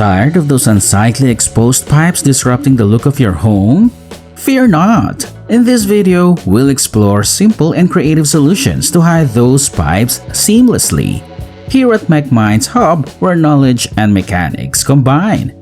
Tired of those unsightly exposed pipes disrupting the look of your home? Fear not! In this video, we'll explore simple and creative solutions to hide those pipes seamlessly. Here at mechmindshub, where knowledge and mechanics combine.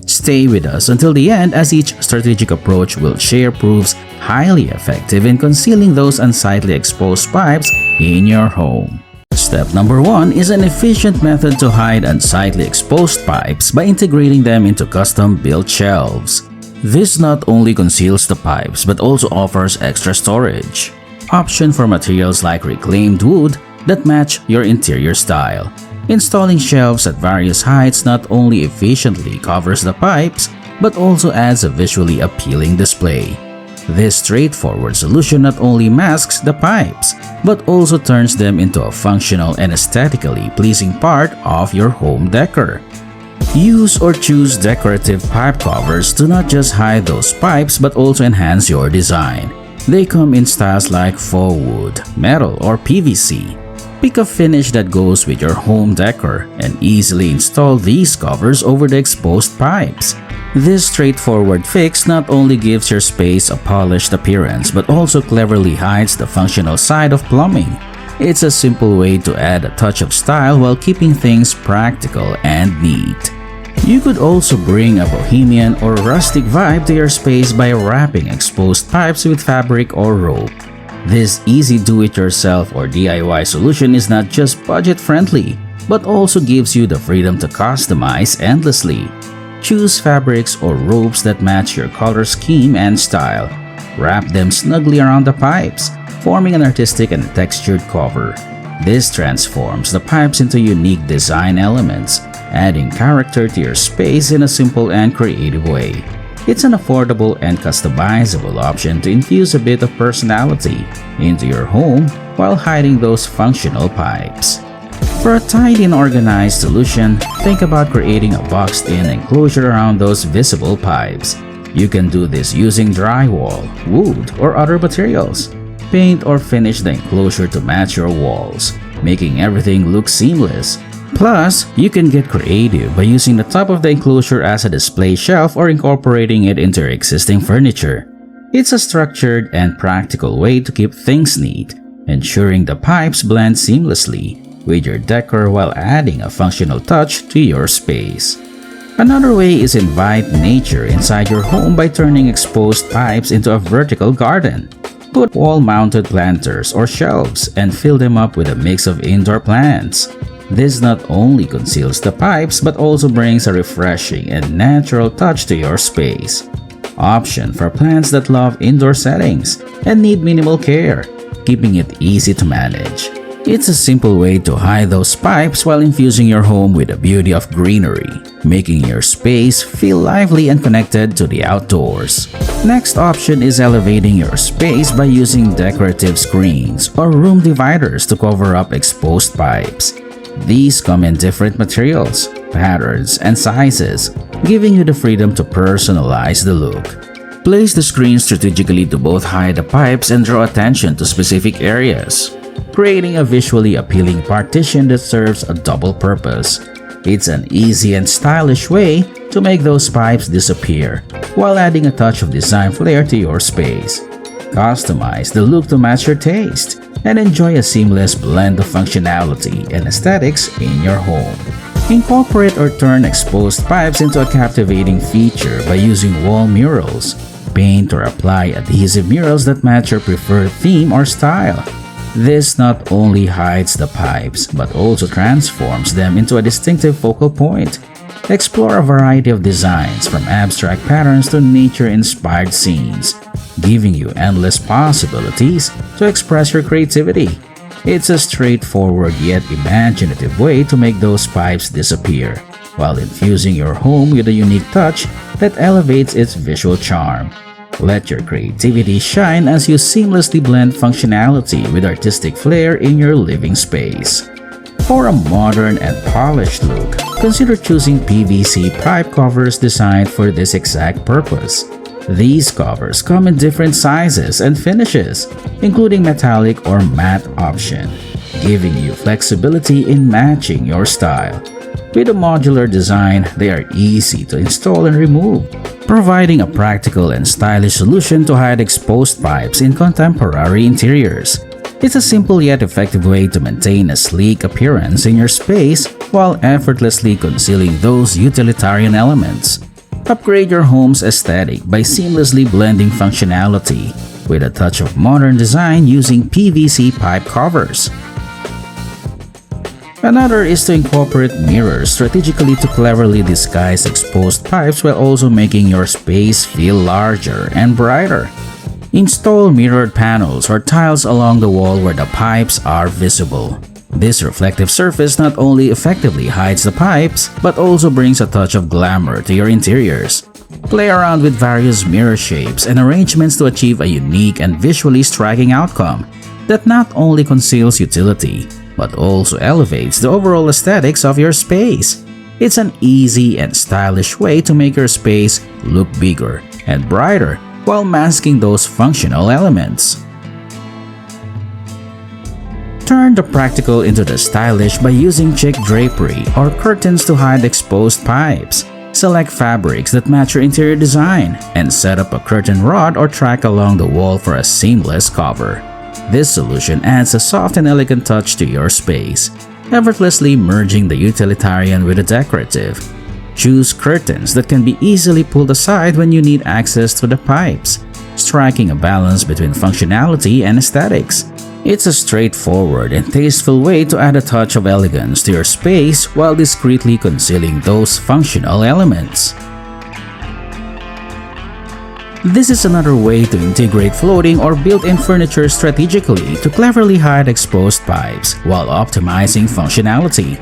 Stay with us until the end as each strategic approach will share proofs highly effective in concealing those unsightly exposed pipes in your home. Step number 1 is an efficient method to hide unsightly exposed pipes by integrating them into custom-built shelves. This not only conceals the pipes but also offers extra storage option for materials like reclaimed wood that match your interior style. Installing shelves at various heights not only efficiently covers the pipes but also adds a visually appealing display. This straightforward solution not only masks the pipes but also turns them into a functional and aesthetically pleasing part of your home decor. Use or choose decorative pipe covers to not just hide those pipes but also enhance your design. They come in styles like faux wood, metal, or PVC. Pick a finish that goes with your home decor and easily install these covers over the exposed pipes. This straightforward fix not only gives your space a polished appearance but also cleverly hides the functional side of plumbing. It's a simple way to add a touch of style while keeping things practical and neat. You could also bring a bohemian or rustic vibe to your space by wrapping exposed pipes with fabric or rope. This easy do-it-yourself or DIY solution is not just budget-friendly, but also gives you the freedom to customize endlessly. Choose fabrics or ropes that match your color scheme and style. Wrap them snugly around the pipes, forming an artistic and textured cover. This transforms the pipes into unique design elements, adding character to your space in a simple and creative way. It's an affordable and customizable option to infuse a bit of personality into your home while hiding those functional pipes. For a tidy and organized solution, think about creating a boxed-in enclosure around those visible pipes. You can do this using drywall, wood, or other materials. Paint or finish the enclosure to match your walls, making everything look seamless. Plus, you can get creative by using the top of the enclosure as a display shelf or incorporating it into your existing furniture. It's a structured and practical way to keep things neat, ensuring the pipes blend seamlessly with your decor while adding a functional touch to your space. Another way is invite nature inside your home by turning exposed pipes into a vertical garden. Put wall-mounted planters or shelves and fill them up with a mix of indoor plants. This not only conceals the pipes but also brings a refreshing and natural touch to your space. Option for plants that love indoor settings and need minimal care, keeping it easy to manage. It's a simple way to hide those pipes while infusing your home with the beauty of greenery, making your space feel lively and connected to the outdoors. Next option is elevating your space by using decorative screens or room dividers to cover up exposed pipes. These come in different materials, patterns, and sizes, giving you the freedom to personalize the look. Place the screen strategically to both hide the pipes and draw attention to specific areas, creating a visually appealing partition that serves a double purpose. It's an easy and stylish way to make those pipes disappear while adding a touch of design flair to your space. Customize the look to match your taste and enjoy a seamless blend of functionality and aesthetics in your home. Incorporate or turn exposed pipes into a captivating feature by using wall murals. Paint or apply adhesive murals that match your preferred theme or style. This not only hides the pipes but also transforms them into a distinctive focal point. Explore a variety of designs from abstract patterns to nature-inspired scenes, giving you endless possibilities to express your creativity. It's a straightforward yet imaginative way to make those pipes disappear, while infusing your home with a unique touch that elevates its visual charm. Let your creativity shine as you seamlessly blend functionality with artistic flair in your living space. For a modern and polished look, consider choosing PVC pipe covers designed for this exact purpose. These covers come in different sizes and finishes, including metallic or matte option, giving you flexibility in matching your style. With a modular design, they are easy to install and remove, providing a practical and stylish solution to hide exposed pipes in contemporary interiors. It's a simple yet effective way to maintain a sleek appearance in your space while effortlessly concealing those utilitarian elements. Upgrade your home's aesthetic by seamlessly blending functionality with a touch of modern design using PVC pipe covers. Another is to incorporate mirrors strategically to cleverly disguise exposed pipes while also making your space feel larger and brighter. Install mirrored panels or tiles along the wall where the pipes are visible. This reflective surface not only effectively hides the pipes, but also brings a touch of glamour to your interiors. Play around with various mirror shapes and arrangements to achieve a unique and visually striking outcome that not only conceals utility, but also elevates the overall aesthetics of your space. It's an easy and stylish way to make your space look bigger and brighter while masking those functional elements. Turn the practical into the stylish by using chic drapery or curtains to hide exposed pipes. Select fabrics that match your interior design and set up a curtain rod or track along the wall for a seamless cover. This solution adds a soft and elegant touch to your space, effortlessly merging the utilitarian with the decorative. Choose curtains that can be easily pulled aside when you need access to the pipes, striking a balance between functionality and aesthetics. It's a straightforward and tasteful way to add a touch of elegance to your space while discreetly concealing those functional elements. This is another way to integrate floating or built-in furniture strategically to cleverly hide exposed pipes while optimizing functionality.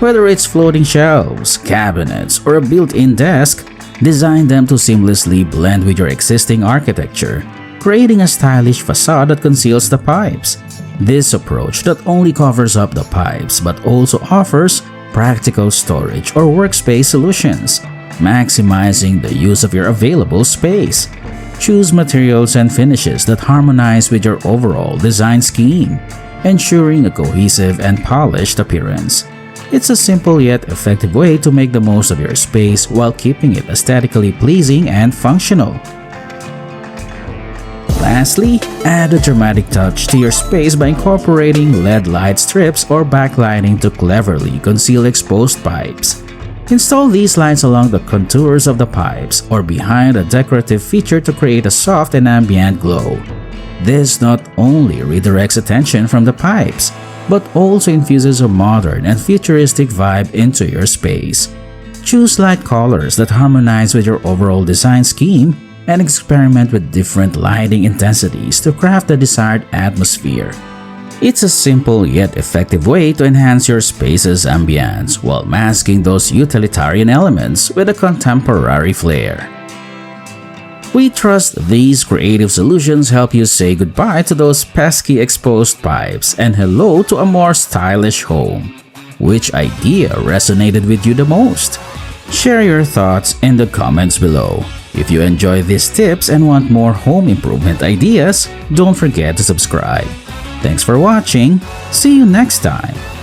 Whether it's floating shelves, cabinets, or a built-in desk, design them to seamlessly blend with your existing architecture, creating a stylish facade that conceals the pipes. This approach not only covers up the pipes but also offers practical storage or workspace solutions, maximizing the use of your available space. Choose materials and finishes that harmonize with your overall design scheme, ensuring a cohesive and polished appearance. It's a simple yet effective way to make the most of your space while keeping it aesthetically pleasing and functional. Lastly, add a dramatic touch to your space by incorporating LED light strips or backlighting to cleverly conceal exposed pipes. Install these lights along the contours of the pipes or behind a decorative feature to create a soft and ambient glow. This not only redirects attention from the pipes, but also infuses a modern and futuristic vibe into your space. Choose light colors that harmonize with your overall design scheme and experiment with different lighting intensities to craft the desired atmosphere. It's a simple yet effective way to enhance your space's ambience while masking those utilitarian elements with a contemporary flair. We trust these creative solutions help you say goodbye to those pesky exposed pipes and hello to a more stylish home. Which idea resonated with you the most? Share your thoughts in the comments below. If you enjoy these tips and want more home improvement ideas, don't forget to subscribe. Thanks for watching. See you next time.